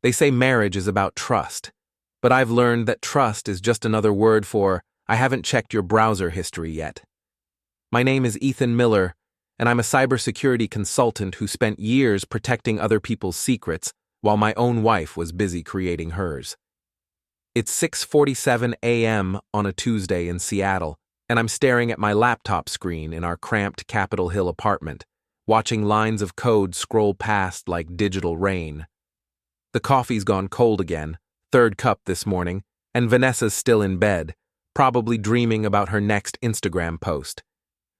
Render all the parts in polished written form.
They say marriage is about trust, but I've learned that trust is just another word for I haven't checked your browser history yet. My name is Ethan Miller, and I'm a cybersecurity consultant who spent years protecting other people's secrets while my own wife was busy creating hers. It's 6:47 a.m. on a Tuesday in Seattle, and I'm staring at my laptop screen in our cramped Capitol Hill apartment, watching lines of code scroll past like digital rain. The coffee's gone cold again, third cup this morning, and Vanessa's still in bed, probably dreaming about her next Instagram post.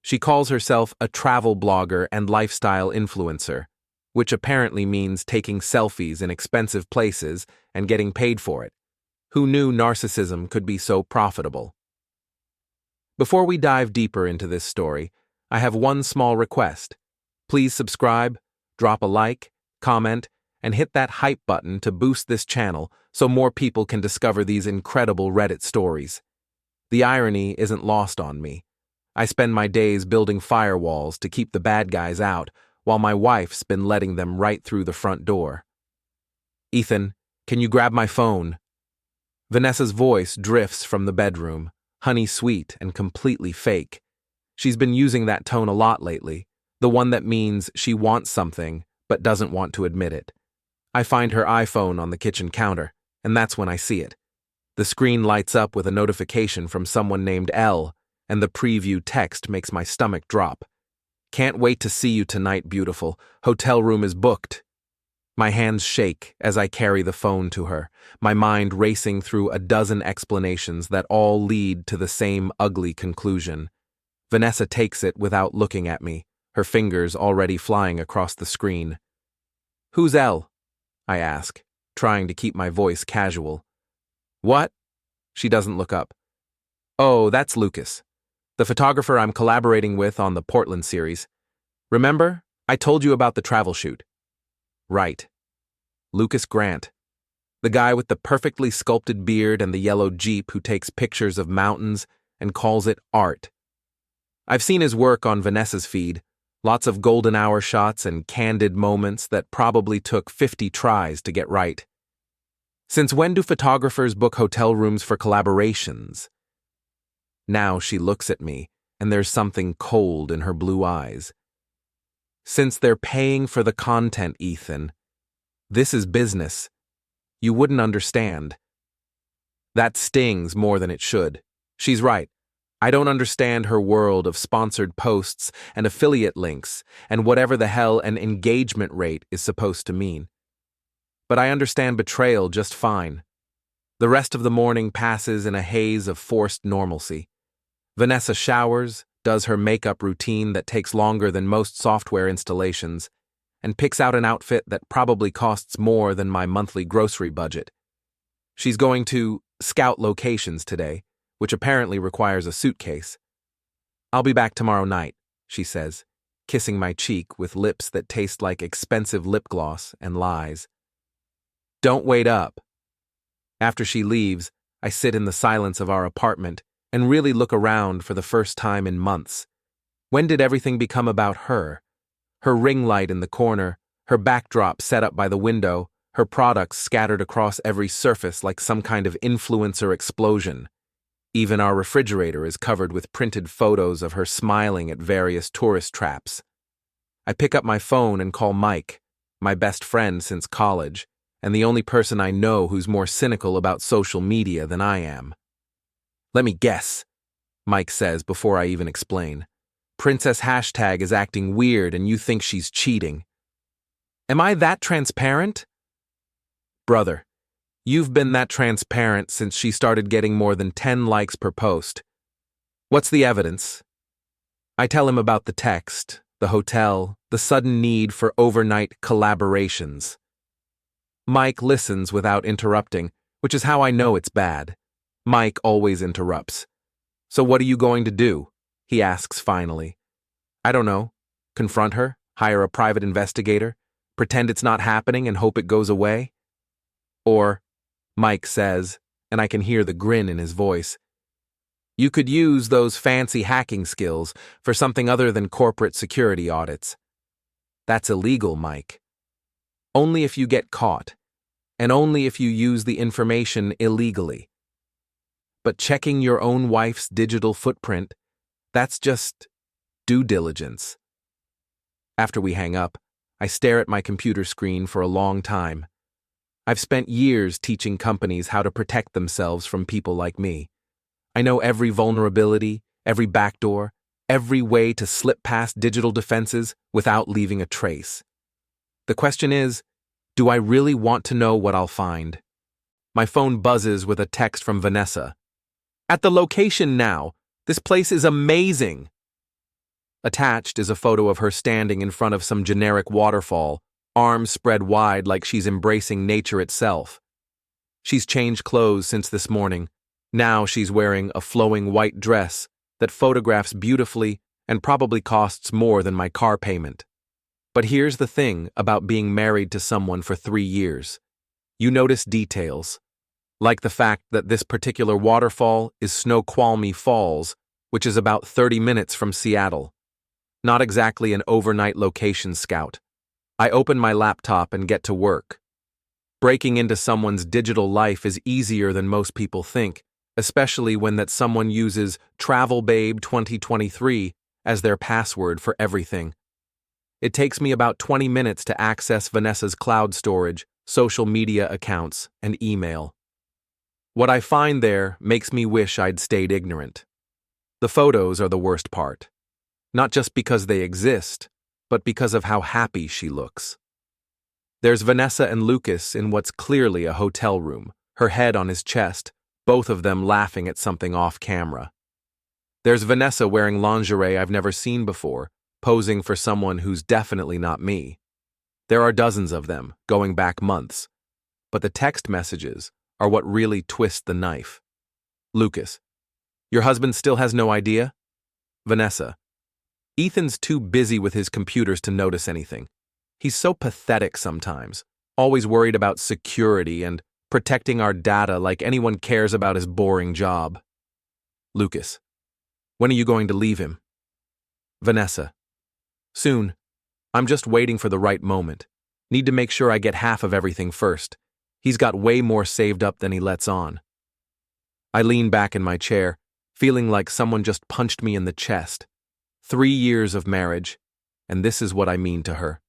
She calls herself a travel blogger and lifestyle influencer, which apparently means taking selfies in expensive places and getting paid for it. Who knew narcissism could be so profitable? Before we dive deeper into this story, I have one small request. Please subscribe, drop a like, comment, and hit that hype button to boost this channel so more people can discover these incredible Reddit stories. The irony isn't lost on me. I spend my days building firewalls to keep the bad guys out, while my wife's been letting them right through the front door. Ethan, can you grab my phone? Vanessa's voice drifts from the bedroom, honey-sweet and completely fake. She's been using that tone a lot lately, the one that means she wants something but doesn't want to admit it. I find her iPhone on the kitchen counter, and that's when I see it. The screen lights up with a notification from someone named L, and the preview text makes my stomach drop. Can't wait to see you tonight, beautiful. Hotel room is booked. My hands shake as I carry the phone to her, my mind racing through a dozen explanations that all lead to the same ugly conclusion. Vanessa takes it without looking at me, her fingers already flying across the screen. Who's L? I ask, trying to keep my voice casual. What? She doesn't look up. Oh, that's Lucas, the photographer I'm collaborating with on the Portland series. Remember, I told you about the travel shoot. Right. Lucas Grant. The guy with the perfectly sculpted beard and the yellow Jeep who takes pictures of mountains and calls it art. I've seen his work on Vanessa's feed, lots of golden hour shots and candid moments that probably took 50 tries to get right. Since when do photographers book hotel rooms for collaborations? Now she looks at me, and there's something cold in her blue eyes. Since they're paying for the content, Ethan. This is business. You wouldn't understand. That stings more than it should. She's right. I don't understand her world of sponsored posts and affiliate links and whatever the hell an engagement rate is supposed to mean. But I understand betrayal just fine. The rest of the morning passes in a haze of forced normalcy. Vanessa showers, does her makeup routine that takes longer than most software installations, and picks out an outfit that probably costs more than my monthly grocery budget. She's going to scout locations today, which apparently requires a suitcase. I'll be back tomorrow night, she says, kissing my cheek with lips that taste like expensive lip gloss and lies. Don't wait up. After she leaves, I sit in the silence of our apartment and really look around for the first time in months. When did everything become about her? Her ring light in the corner, her backdrop set up by the window, her products scattered across every surface like some kind of influencer explosion. Even our refrigerator is covered with printed photos of her smiling at various tourist traps. I pick up my phone and call Mike, my best friend since college, and the only person I know who's more cynical about social media than I am. Let me guess, Mike says before I even explain. Princess hashtag is acting weird and you think she's cheating. Am I that transparent? Brother, you've been that transparent since she started getting more than 10 likes per post. What's the evidence? I tell him about the text, the hotel, the sudden need for overnight collaborations. Mike listens without interrupting, which is how I know it's bad. Mike always interrupts. So what are you going to do? He asks finally. I don't know. Confront her? Hire a private investigator? Pretend it's not happening and hope it goes away? Or, Mike says, and I can hear the grin in his voice, you could use those fancy hacking skills for something other than corporate security audits. That's illegal, Mike. Only if you get caught. and only if you use the information illegally. But checking your own wife's digital footprint, that's just due diligence. After we hang up, I stare at my computer screen for a long time. I've spent years teaching companies how to protect themselves from people like me. I know every vulnerability, every backdoor, every way to slip past digital defenses without leaving a trace. The question is, do I really want to know what I'll find? My phone buzzes with a text from Vanessa. At the location now. This place is amazing. Attached is a photo of her standing in front of some generic waterfall, arms spread wide like she's embracing nature itself. She's changed clothes since this morning. Now she's wearing a flowing white dress that photographs beautifully and probably costs more than my car payment. But here's the thing about being married to someone for 3 years. You notice details, like the fact that this particular waterfall is Snoqualmie Falls, which is about 30 minutes from Seattle. Not exactly an overnight location scout. I open my laptop and get to work. Breaking into someone's digital life is easier than most people think, especially when that someone uses TravelBabe 2023 as their password for everything. It takes me about 20 minutes to access Vanessa's cloud storage, social media accounts, and email. What I find there makes me wish I'd stayed ignorant. The photos are the worst part. Not just because they exist, but because of how happy she looks. There's Vanessa and Lucas in what's clearly a hotel room, her head on his chest, both of them laughing at something off camera. There's Vanessa wearing lingerie I've never seen before, posing for someone who's definitely not me. There are dozens of them, going back months. But the text messages are what really twist the knife. Lucas: your husband still has no idea? Vanessa: Ethan's too busy with his computers to notice anything. He's so pathetic sometimes, always worried about security and protecting our data like anyone cares about his boring job. Lucas: when are you going to leave him? Vanessa: soon. I'm just waiting for the right moment. Need to make sure I get half of everything first. He's got way more saved up than he lets on. I lean back in my chair, feeling like someone just punched me in the chest. 3 years of marriage, and this is what I mean to her.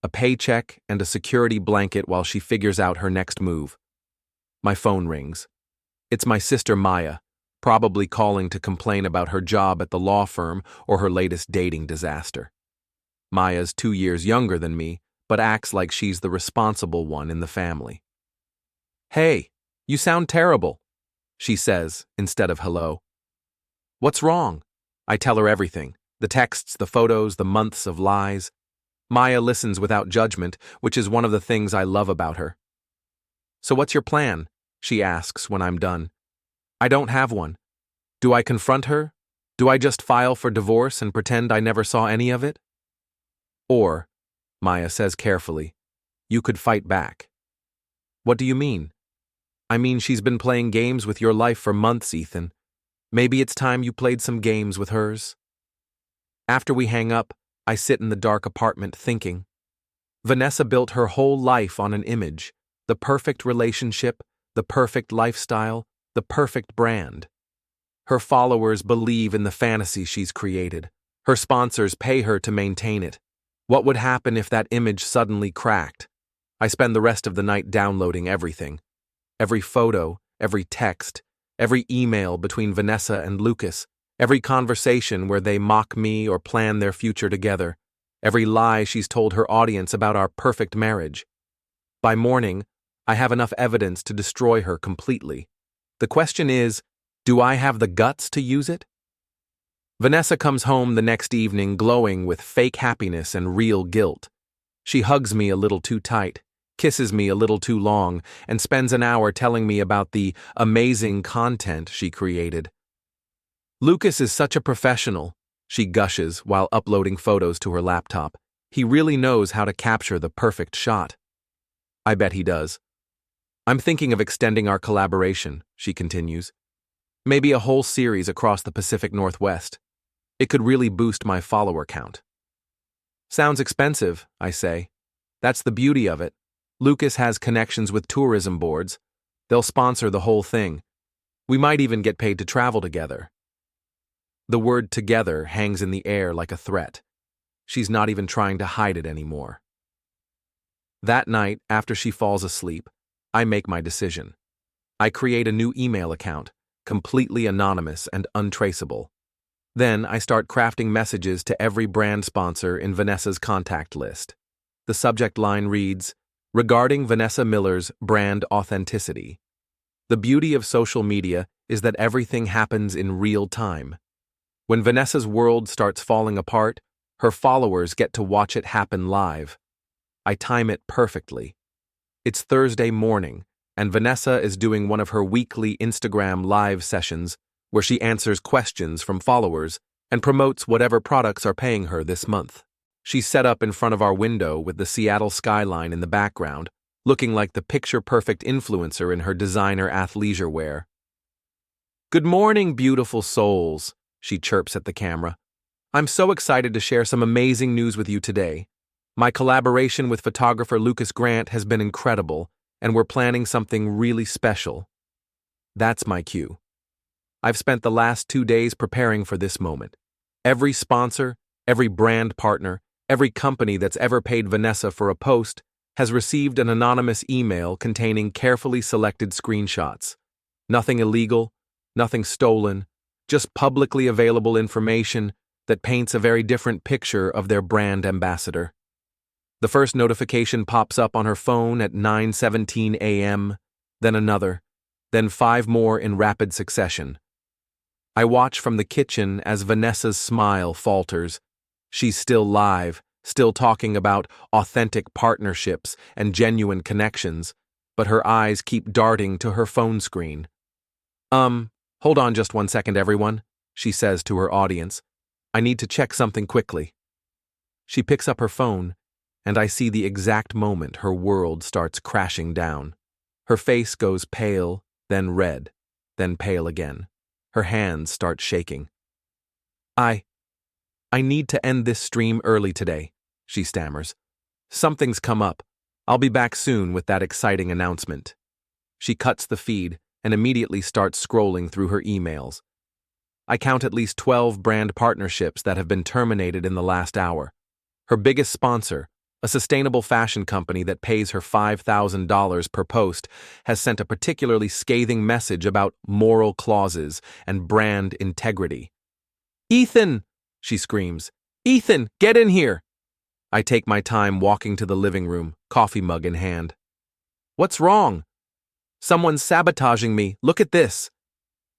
A paycheck and a security blanket while she figures out her next move. My phone rings. It's my sister Maya, probably calling to complain about her job at the law firm or her latest dating disaster. Maya's 2 years younger than me, but acts like she's the responsible one in the family. Hey, you sound terrible, she says instead of hello. What's wrong? I tell her everything, the texts, the photos, the months of lies. Maya listens without judgment, which is one of the things I love about her. So what's your plan? She asks when I'm done. I don't have one. Do I confront her? Do I just file for divorce and pretend I never saw any of it? Or, Maya says carefully, you could fight back. What do you mean? I mean, she's been playing games with your life for months, Ethan. Maybe it's time you played some games with hers. After we hang up, I sit in the dark apartment thinking. Vanessa built her whole life on an image, the perfect relationship, the perfect lifestyle, the perfect brand. Her followers believe in the fantasy she's created. Her sponsors pay her to maintain it. What would happen if that image suddenly cracked? I spend the rest of the night downloading everything. Every photo, every text, every email between Vanessa and Lucas, every conversation where they mock me or plan their future together, every lie she's told her audience about our perfect marriage. By morning, I have enough evidence to destroy her completely. The question is, do I have the guts to use it? Vanessa comes home the next evening glowing with fake happiness and real guilt. She hugs me a little too tight, kisses me a little too long, and spends an hour telling me about the amazing content she created. Lucas is such a professional, she gushes while uploading photos to her laptop. He really knows how to capture the perfect shot. I bet he does. I'm thinking of extending our collaboration, she continues. Maybe a whole series across the Pacific Northwest. It could really boost my follower count. Sounds expensive, I say. That's the beauty of it. Lucas has connections with tourism boards. They'll sponsor the whole thing. We might even get paid to travel together. The word together hangs in the air like a threat. She's not even trying to hide it anymore. That night, after she falls asleep, I make my decision. I create a new email account, completely anonymous and untraceable. Then I start crafting messages to every brand sponsor in Vanessa's contact list. The subject line reads, "Regarding Vanessa Miller's brand authenticity." The beauty of social media is that everything happens in real time. When Vanessa's world starts falling apart, her followers get to watch it happen live. I time it perfectly. It's Thursday morning, and Vanessa is doing one of her weekly Instagram live sessions where she answers questions from followers and promotes whatever products are paying her this month. She's set up in front of our window with the Seattle skyline in the background, looking like the picture-perfect influencer in her designer athleisure wear. "Good morning, beautiful souls," she chirps at the camera. "I'm so excited to share some amazing news with you today. My collaboration with photographer Lucas Grant has been incredible, and we're planning something really special." That's my cue. I've spent the last 2 days preparing for this moment. Every sponsor, every brand partner, every company that's ever paid Vanessa for a post has received an anonymous email containing carefully selected screenshots. Nothing illegal, nothing stolen, just publicly available information that paints a very different picture of their brand ambassador. The first notification pops up on her phone at 9:17 a.m., then another, then 5 more in rapid succession. I watch from the kitchen as Vanessa's smile falters. She's still live, still talking about authentic partnerships and genuine connections, but her eyes keep darting to her phone screen. Hold on just 1 second, everyone," she says to her audience. "I need to check something quickly." She picks up her phone, and I see the exact moment her world starts crashing down. Her face goes pale, then red, then pale again. Her hands start shaking. I need to end this stream early today," she stammers. "Something's come up. I'll be back soon with that exciting announcement." She cuts the feed and immediately starts scrolling through her emails. I count at least 12 brand partnerships that have been terminated in the last hour. Her biggest sponsor, a sustainable fashion company that pays her $5,000 per post, has sent a particularly scathing message about moral clauses and brand integrity. "Ethan!" she screams. "Ethan, get in here!" I take my time walking to the living room, coffee mug in hand. "What's wrong?" "Someone's sabotaging me. Look at this."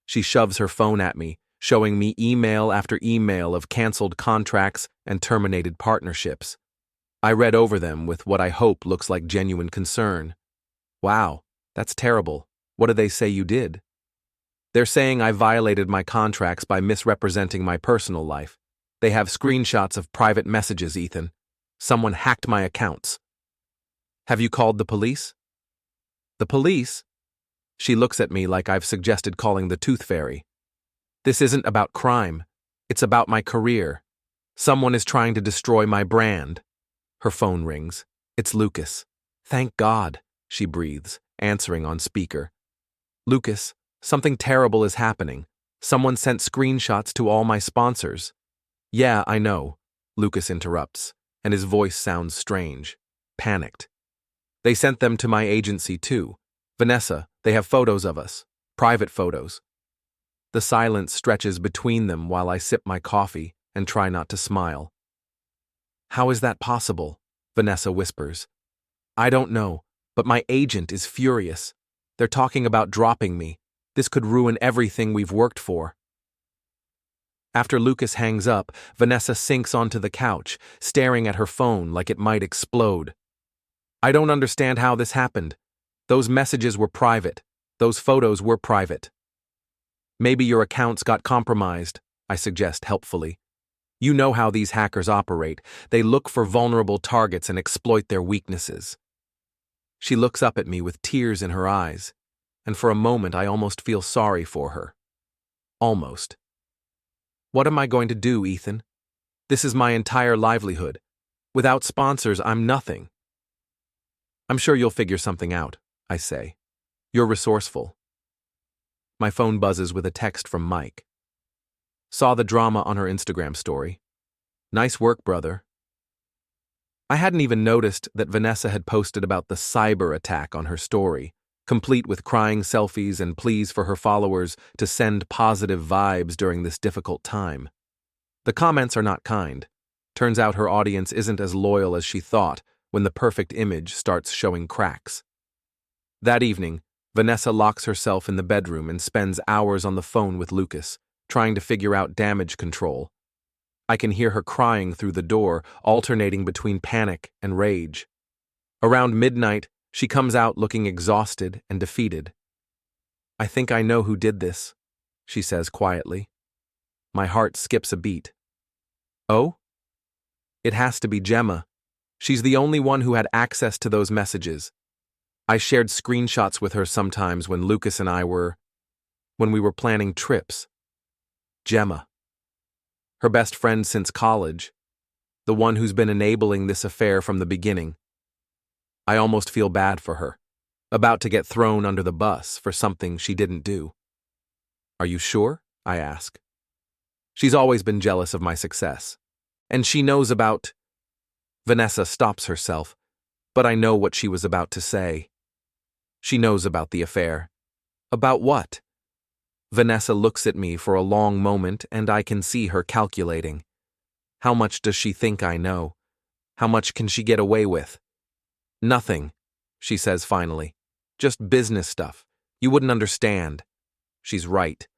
She shoves her phone at me, showing me email after email of canceled contracts and terminated partnerships. I read over them with what I hope looks like genuine concern. "Wow, that's terrible. What do they say you did?" "They're saying I violated my contracts by misrepresenting my personal life. They have screenshots of private messages, Ethan. Someone hacked my accounts." "Have you called the police?" "The police?" She looks at me like I've suggested calling the tooth fairy. "This isn't about crime. It's about my career. Someone is trying to destroy my brand." Her phone rings. It's Lucas. "Thank God," she breathes, answering on speaker. "Lucas, something terrible is happening. Someone sent screenshots to all my sponsors." "Yeah, I know," Lucas interrupts, and his voice sounds strange, panicked. "They sent them to my agency too. Vanessa, they have photos of us, private photos." The silence stretches between them while I sip my coffee and try not to smile. "How is that possible?" Vanessa whispers. "I don't know, but my agent is furious. They're talking about dropping me. This could ruin everything we've worked for." After Lucas hangs up, Vanessa sinks onto the couch, staring at her phone like it might explode. "I don't understand how this happened. Those messages were private. Those photos were private." "Maybe your accounts got compromised," I suggest helpfully. "You know how these hackers operate. They look for vulnerable targets and exploit their weaknesses." She looks up at me with tears in her eyes, and for a moment I almost feel sorry for her. Almost. "What am I going to do, Ethan? This is my entire livelihood. Without sponsors, I'm nothing." I'm sure you'll figure something out, I say. You're resourceful. My phone buzzes with a text from Mike. Saw the drama on her Instagram story. Nice work, brother. I hadn't even noticed that Vanessa had posted about the cyber attack on her story, complete with crying selfies and pleas for her followers to send positive vibes during this difficult time. The comments are not kind. Turns out her audience isn't as loyal as she thought when the perfect image starts showing cracks. That evening, Vanessa locks herself in the bedroom and spends hours on the phone with Lucas, trying to figure out damage control. I can hear her crying through the door, alternating between panic and rage. Around midnight, she comes out looking exhausted and defeated. I think I know who did this, she says quietly. My heart skips a beat. Oh? It has to be Gemma. She's the only one who had access to those messages. I shared screenshots with her sometimes when Lucas and I were planning trips. Gemma. Her best friend since college. The one who's been enabling this affair from the beginning. I almost feel bad for her, about to get thrown under the bus for something she didn't do. Are you sure? I ask. She's always been jealous of my success. And she knows about... Vanessa stops herself, but I know what she was about to say. She knows about the affair. About what? Vanessa looks at me for a long moment and I can see her calculating. How much does she think I know? How much can she get away with? Nothing, she says finally. Just business stuff. You wouldn't understand. She's right.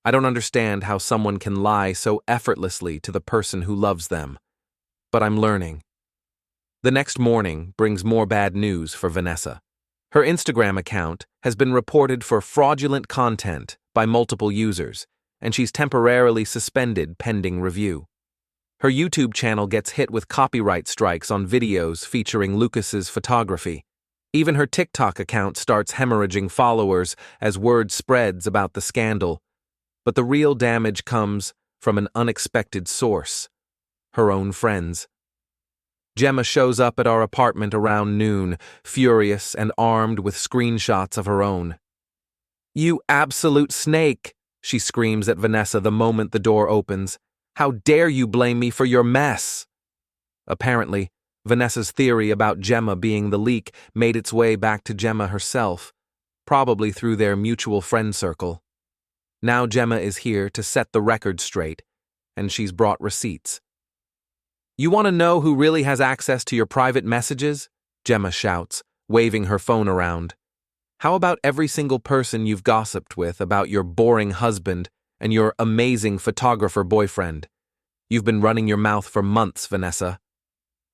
I don't understand how someone can lie so effortlessly to the person who loves them. But I'm learning. The next morning brings more bad news for Vanessa. Her Instagram account has been reported for fraudulent content by multiple users, and she's temporarily suspended pending review. Her YouTube channel gets hit with copyright strikes on videos featuring Lucas's photography. Even her TikTok account starts hemorrhaging followers as word spreads about the scandal. But the real damage comes from an unexpected source: her own friends. Gemma shows up at our apartment around noon, furious and armed with screenshots of her own. "You absolute snake," she screams at Vanessa the moment the door opens. "How dare you blame me for your mess?" Apparently, Vanessa's theory about Gemma being the leak made its way back to Gemma herself, probably through their mutual friend circle. Now Gemma is here to set the record straight, and she's brought receipts. "You want to know who really has access to your private messages?" Gemma shouts, waving her phone around. "How about every single person you've gossiped with about your boring husband and your amazing photographer boyfriend? You've been running your mouth for months, Vanessa."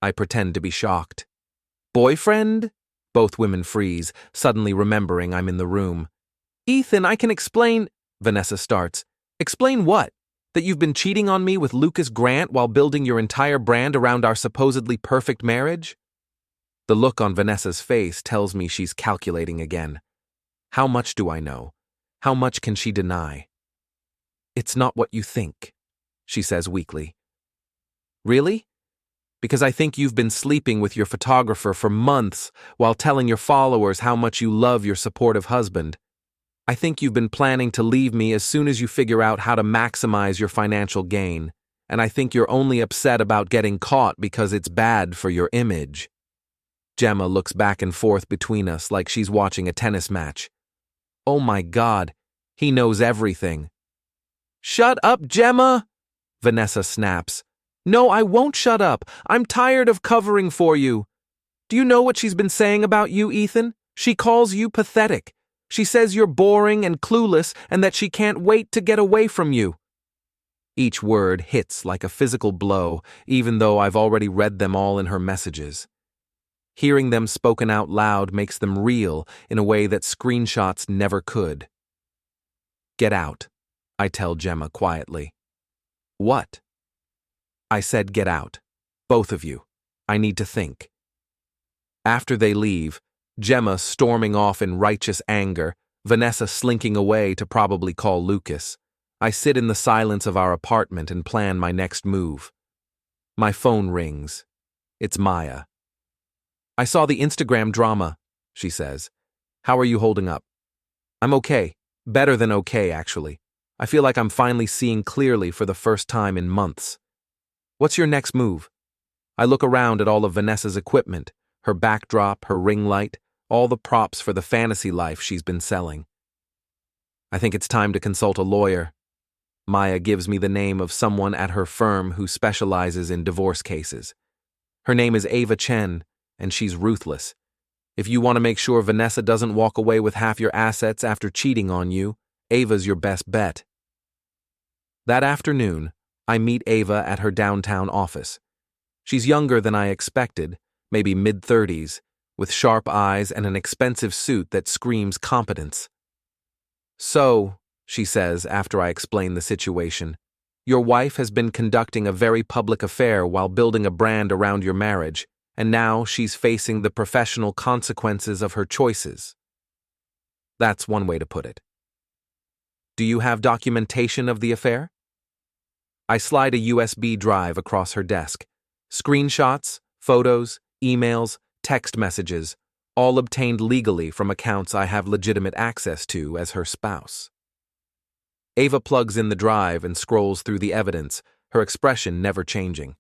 I pretend to be shocked. "Boyfriend?" Both women freeze, suddenly remembering I'm in the room. "Ethan, I can explain..." Vanessa starts. "Explain what? That you've been cheating on me with Lucas Grant while building your entire brand around our supposedly perfect marriage?" The look on Vanessa's face tells me she's calculating again. How much do I know? How much can she deny? "It's not what you think," she says weakly. "Really? Because I think you've been sleeping with your photographer for months while telling your followers how much you love your supportive husband. I think you've been planning to leave me as soon as you figure out how to maximize your financial gain, and I think you're only upset about getting caught because it's bad for your image." Gemma looks back and forth between us like she's watching a tennis match. Oh my God, he knows everything. "Shut up, Gemma!" Vanessa snaps. "No, I won't shut up. I'm tired of covering for you. Do you know what she's been saying about you, Ethan? She calls you pathetic. She says you're boring and clueless and that she can't wait to get away from you." Each word hits like a physical blow, even though I've already read them all in her messages. Hearing them spoken out loud makes them real in a way that screenshots never could. "Get out," I tell Gemma quietly. "What?" I said get out. Both of you. I need to think. After they leave, Gemma storming off in righteous anger, Vanessa slinking away to probably call Lucas, I sit in the silence of our apartment and plan my next move. My phone rings. It's Maya. I saw the Instagram drama, she says. How are you holding up? I'm okay. Better than okay, actually. I feel like I'm finally seeing clearly for the first time in months. What's your next move? I look around at all of Vanessa's equipment, her backdrop, her ring light, all the props for the fantasy life she's been selling. I think it's time to consult a lawyer. Maya gives me the name of someone at her firm who specializes in divorce cases. Her name is Ava Chen, and she's ruthless. If you want to make sure Vanessa doesn't walk away with half your assets after cheating on you, Ava's your best bet. That afternoon, I meet Ava at her downtown office. She's younger than I expected, maybe mid-30s, with sharp eyes and an expensive suit that screams competence. So, she says after I explain the situation, your wife has been conducting a very public affair while building a brand around your marriage, and now she's facing the professional consequences of her choices. That's one way to put it. Do you have documentation of the affair? I slide a USB drive across her desk. Screenshots, photos, emails, text messages, all obtained legally from accounts I have legitimate access to as her spouse. Ava plugs in the drive and scrolls through the evidence, her expression never changing.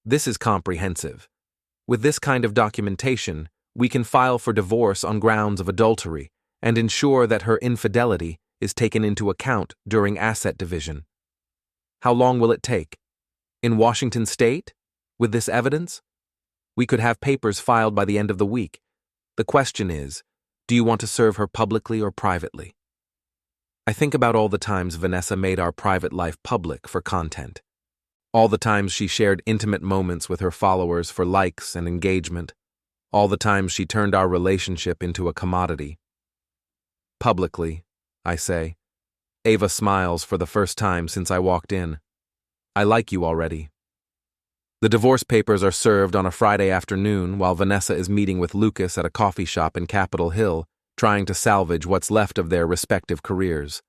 This is comprehensive. With this kind of documentation, we can file for divorce on grounds of adultery and ensure that her infidelity is taken into account during asset division. How long will it take? In Washington State? With this evidence? We could have papers filed by the end of the week. The question is, do you want to serve her publicly or privately? I think about all the times Vanessa made our private life public for content. All the times she shared intimate moments with her followers for likes and engagement. All the times she turned our relationship into a commodity. Publicly, I say. Ava smiles for the first time since I walked in. I like you already. The divorce papers are served on a Friday afternoon while Vanessa is meeting with Lucas at a coffee shop in Capitol Hill, trying to salvage what's left of their respective careers.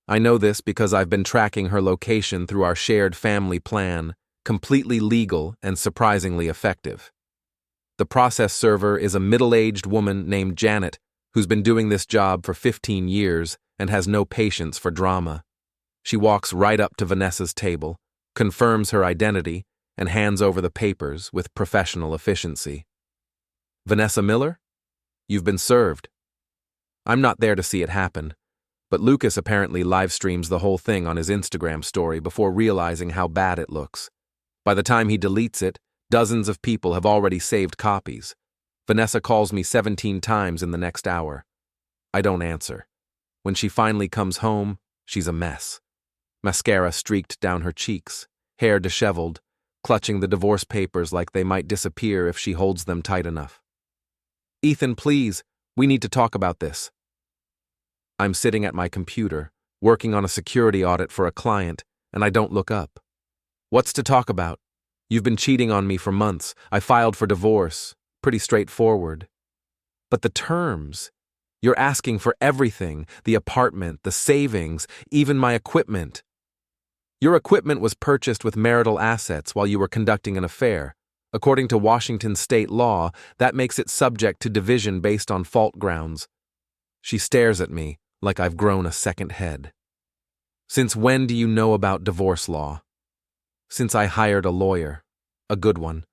I know this because I've been tracking her location through our shared family plan, completely legal and surprisingly effective. The process server is a middle-aged woman named Janet, who's been doing this job for 15 years and has no patience for drama. She walks right up to Vanessa's table, confirms her identity, and hands over the papers with professional efficiency. Vanessa Miller? You've been served. I'm not there to see it happen, but Lucas apparently live streams the whole thing on his Instagram story before realizing how bad it looks. By the time he deletes it, dozens of people have already saved copies. Vanessa calls me 17 times in the next hour. I don't answer. When she finally comes home, she's a mess. Mascara streaked down her cheeks, hair disheveled, clutching the divorce papers like they might disappear if she holds them tight enough. Ethan, please, we need to talk about this. I'm sitting at my computer, working on a security audit for a client, and I don't look up. What's to talk about? You've been cheating on me for months. I filed for divorce. Pretty straightforward. But the terms. You're asking for everything, the apartment, the savings, even my equipment. Your equipment was purchased with marital assets while you were conducting an affair. According to Washington state law, that makes it subject to division based on fault grounds. She stares at me like I've grown a second head. Since when do you know about divorce law? Since I hired a lawyer. A good one.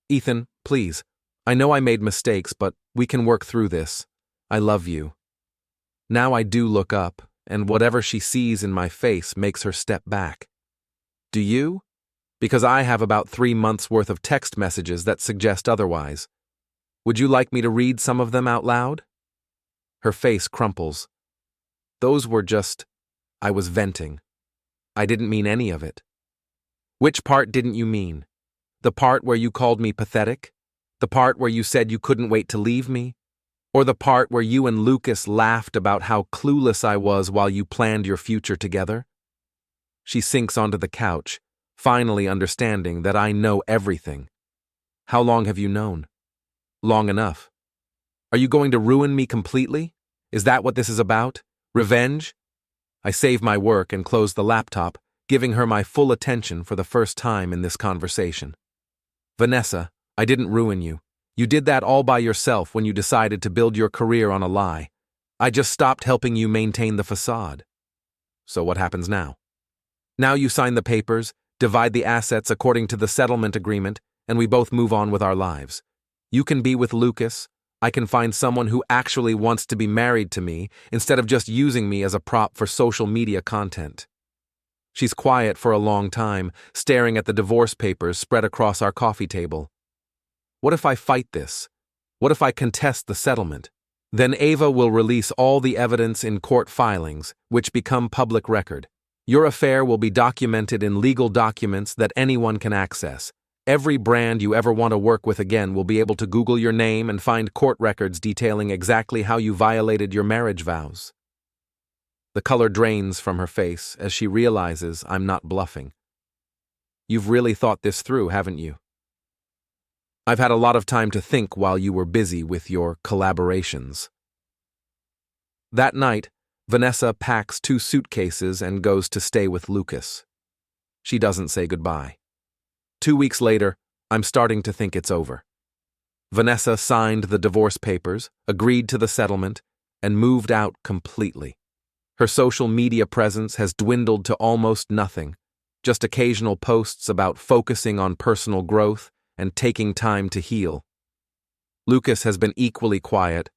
Ethan, please. I know I made mistakes, but we can work through this. I love you. Now I do look up, and whatever she sees in my face makes her step back. Do you? Because I have about 3 months' worth of text messages that suggest otherwise. Would you like me to read some of them out loud? Her face crumples. Those were just... I was venting. I didn't mean any of it. Which part didn't you mean? The part where you called me pathetic? The part where you said you couldn't wait to leave me? Or the part where you and Lucas laughed about how clueless I was while you planned your future together? She sinks onto the couch, finally understanding that I know everything. How long have you known? Long enough. Are you going to ruin me completely? Is that what this is about? Revenge? I save my work and close the laptop, giving her my full attention for the first time in this conversation. Vanessa, I didn't ruin you. You did that all by yourself when you decided to build your career on a lie. I just stopped helping you maintain the facade. So what happens now? Now you sign the papers, divide the assets according to the settlement agreement, and we both move on with our lives. You can be with Lucas. I can find someone who actually wants to be married to me instead of just using me as a prop for social media content. She's quiet for a long time, staring at the divorce papers spread across our coffee table. What if I fight this? What if I contest the settlement? Then Ava will release all the evidence in court filings, which become public record. Your affair will be documented in legal documents that anyone can access. Every brand you ever want to work with again will be able to Google your name and find court records detailing exactly how you violated your marriage vows. The color drains from her face as she realizes I'm not bluffing. You've really thought this through, haven't you? I've had a lot of time to think while you were busy with your collaborations. That night, Vanessa packs 2 suitcases and goes to stay with Lucas. She doesn't say goodbye. 2 weeks later, I'm starting to think it's over. Vanessa signed the divorce papers, agreed to the settlement, and moved out completely. Her social media presence has dwindled to almost nothing, just occasional posts about focusing on personal growth and taking time to heal. Lucas has been equally quiet,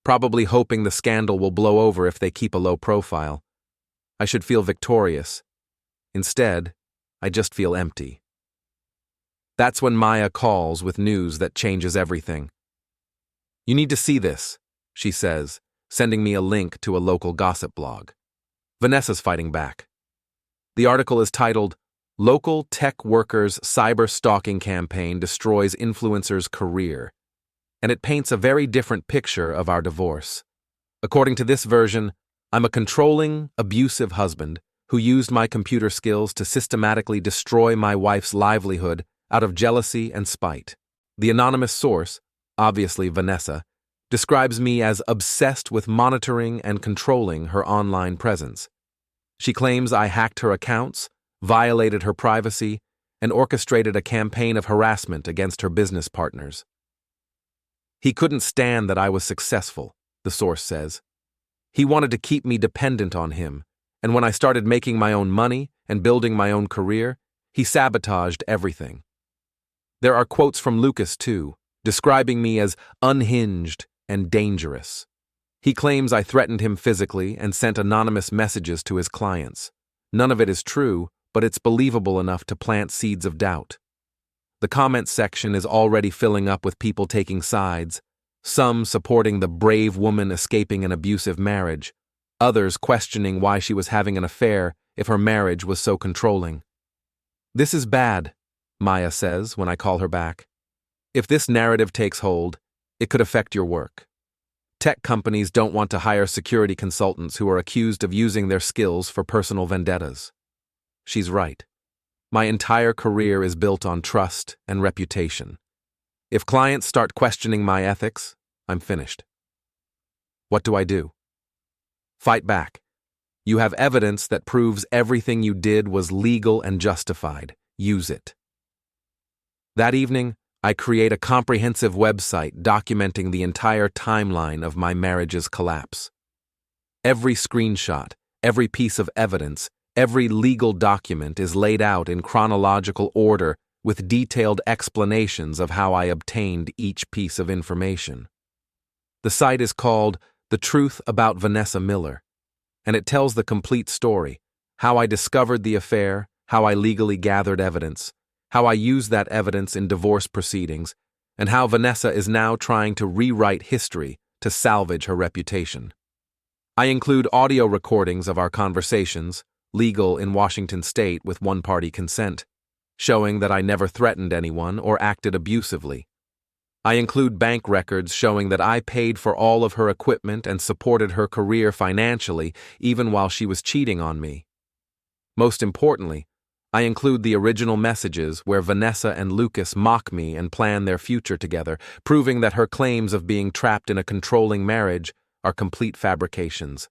probably hoping the scandal will blow over if they keep a low profile. I should feel victorious. Instead, I just feel empty. That's when Maya calls with news that changes everything. You need to see this, she says, sending me a link to a local gossip blog. Vanessa's fighting back. The article is titled, "Local Tech Workers' Cyber Stalking Campaign Destroys Influencer's Career," and it paints a very different picture of our divorce. According to this version, I'm a controlling, abusive husband who used my computer skills to systematically destroy my wife's livelihood out of jealousy and spite. The anonymous source, obviously Vanessa, describes me as obsessed with monitoring and controlling her online presence. She claims I hacked her accounts, violated her privacy, and orchestrated a campaign of harassment against her business partners. He couldn't stand that I was successful, the source says. He wanted to keep me dependent on him, and when I started making my own money and building my own career, he sabotaged everything. There are quotes from Lucas, too, describing me as unhinged and dangerous. He claims I threatened him physically and sent anonymous messages to his clients. None of it is true, but it's believable enough to plant seeds of doubt. The comments section is already filling up with people taking sides, some supporting the brave woman escaping an abusive marriage, others questioning why she was having an affair if her marriage was so controlling. This is bad, Maya says when I call her back. If this narrative takes hold, it could affect your work. Tech companies don't want to hire security consultants who are accused of using their skills for personal vendettas. She's right. My entire career is built on trust and reputation. If clients start questioning my ethics, I'm finished. What do I do? Fight back. You have evidence that proves everything you did was legal and justified. Use it. That evening, I create a comprehensive website documenting the entire timeline of my marriage's collapse. Every screenshot, every piece of evidence, every legal document is laid out in chronological order with detailed explanations of how I obtained each piece of information. The site is called The Truth About Vanessa Miller, and it tells the complete story, how I discovered the affair, how I legally gathered evidence, how I used that evidence in divorce proceedings, and how Vanessa is now trying to rewrite history to salvage her reputation. I include audio recordings of our conversations, legal in Washington state with one-party consent, showing that I never threatened anyone or acted abusively. I include bank records showing that I paid for all of her equipment and supported her career financially even while she was cheating on me. Most importantly, I include the original messages where Vanessa and Lucas mock me and plan their future together, proving that her claims of being trapped in a controlling marriage are complete fabrications.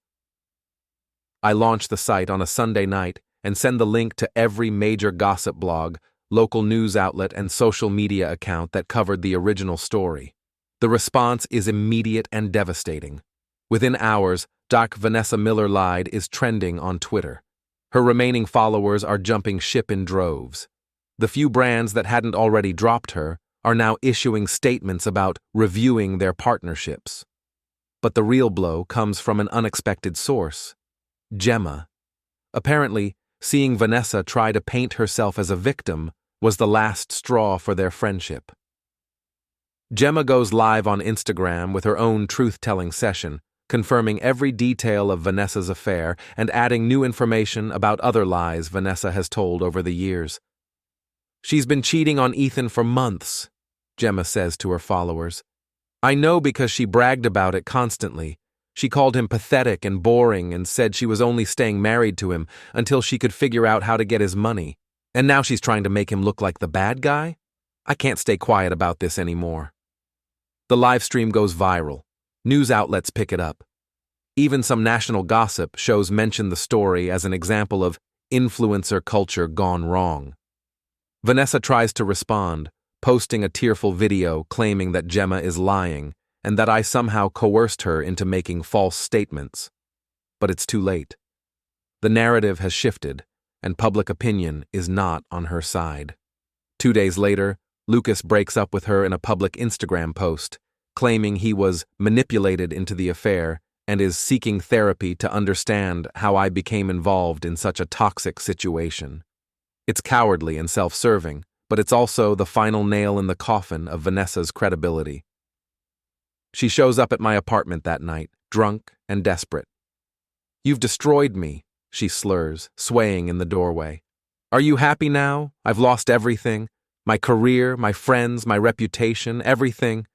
I launch the site on a Sunday night and send the link to every major gossip blog, local news outlet, and social media account that covered the original story. The response is immediate and devastating. Within hours, Vanessa Miller Lied is trending on Twitter. Her remaining followers are jumping ship in droves. The few brands that hadn't already dropped her are now issuing statements about reviewing their partnerships. But the real blow comes from an unexpected source: Gemma. Apparently, seeing Vanessa try to paint herself as a victim was the last straw for their friendship. Gemma goes live on Instagram with her own truth-telling session, confirming every detail of Vanessa's affair and adding new information about other lies Vanessa has told over the years. "She's been cheating on Ethan for months," Gemma says to her followers. "I know because she bragged about it constantly. She called him pathetic and boring and said she was only staying married to him until she could figure out how to get his money. And now she's trying to make him look like the bad guy? I can't stay quiet about this anymore." The live stream goes viral. News outlets pick it up. Even some national gossip shows mention the story as an example of influencer culture gone wrong. Vanessa tries to respond, posting a tearful video claiming that Gemma is lying and that I somehow coerced her into making false statements. But it's too late. The narrative has shifted, and public opinion is not on her side. 2 days later, Lucas breaks up with her in a public Instagram post, claiming he was manipulated into the affair and is seeking therapy to understand how I became involved in such a toxic situation. It's cowardly and self-serving, but it's also the final nail in the coffin of Vanessa's credibility. She shows up at my apartment that night, drunk and desperate. "You've destroyed me," she slurs, swaying in the doorway. "Are you happy now? I've lost everything. My career, my friends, my reputation, everything."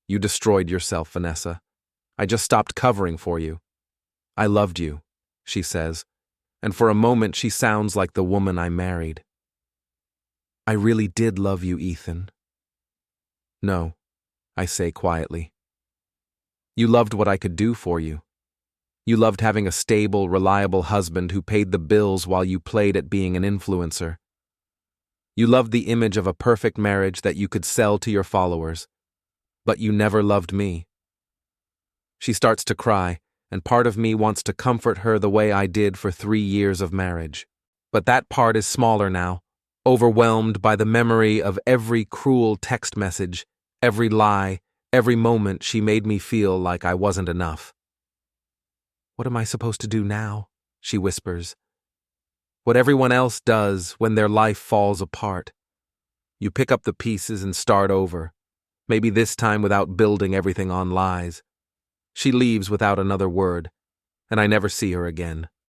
"You destroyed yourself, Vanessa. I just stopped covering for you. I loved you," she says, and for a moment she sounds like the woman I married. "I really did love you, Ethan." "No," I say quietly. "You loved what I could do for you. You loved having a stable, reliable husband who paid the bills while you played at being an influencer. You loved the image of a perfect marriage that you could sell to your followers, but you never loved me." She starts to cry, and part of me wants to comfort her the way I did for 3 years of marriage. But that part is smaller now, overwhelmed by the memory of every cruel text message, every lie, every moment she made me feel like I wasn't enough. "What am I supposed to do now?" she whispers. "What everyone else does when their life falls apart. You pick up the pieces and start over, maybe this time without building everything on lies." She leaves without another word, and I never see her again.